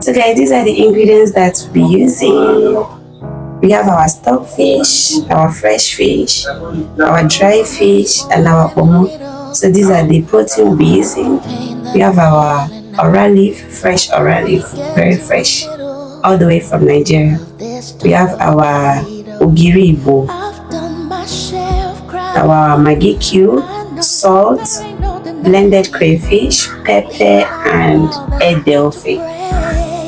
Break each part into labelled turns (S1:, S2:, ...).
S1: So guys, these are the ingredients that we'll be using. We have our stock fish, our fresh fish, our dry fish, and our omo. So these are the protein we'll be using. We have our oral leaf, fresh oral leaf, very fresh, all the way from Nigeria. We have our ogiri ibo, our maggi cube, salt, blended crayfish, pepper, and edelfe.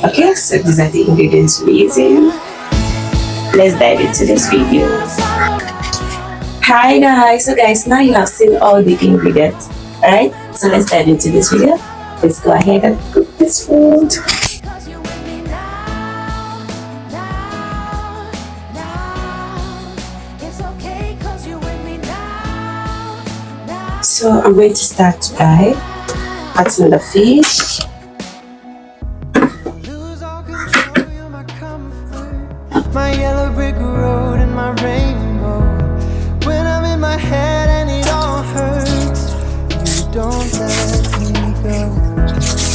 S1: Okay, so these are the ingredients we're using. Let's dive into this video. Hi guys, so guys, now you have seen all the ingredients. Alright, so let's dive into this video. Let's go ahead and cook this food. So I'm going to start by cutting the fish.
S2: My yellow brick road and my rainbow. When I'm in my head and it all hurts, you don't let me go.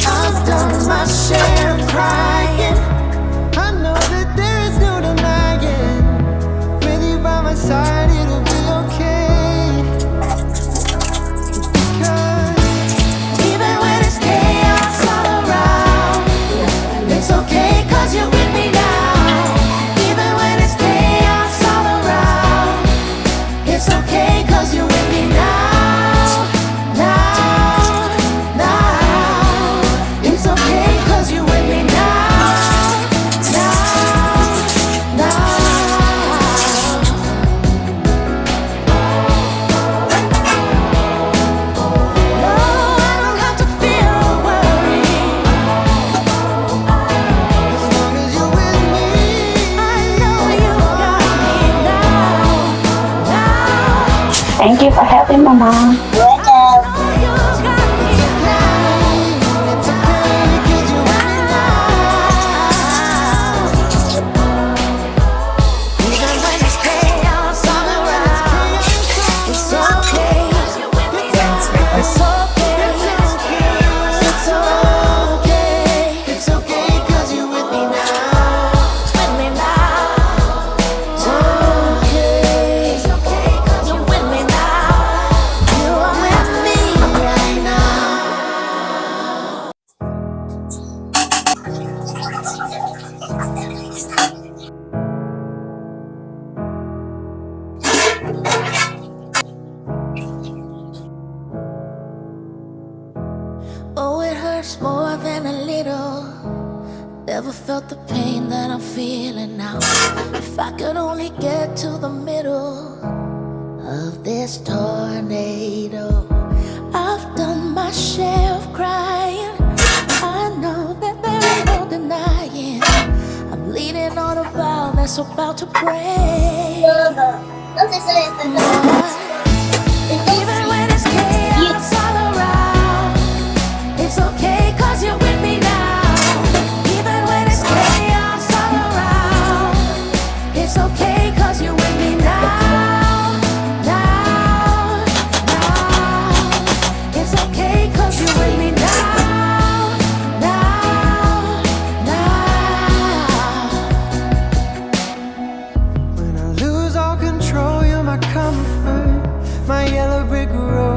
S2: I've done my share of crying. I know that there is no denying. With you by my side, it'll be okay. Because even when it's chaos all around, it's okay 'cause you're with me now. It's okay 'cause you're with me now, now, now. It's okay 'cause you're with me now, now, now. No, I don't have to fear or worry. As long as you're with me, I know you got me now.
S1: Thank you for helping Mama.
S3: Oh, it hurts more than a little. Never felt the pain that I'm feeling now. If I could only get to the middle of this tornado. I've done my share of crying. I know that there ain't no denying. I'm leaning on a valve that's about to break. Even when it's chaos all around, it's okay 'cause you're with me now. Even when it's chaos all around, it's okay 'cause you're with me now, now, now. It's okay 'cause you're with me now, now, now.
S2: When I lose all control, you're my comfort. My yellow brick road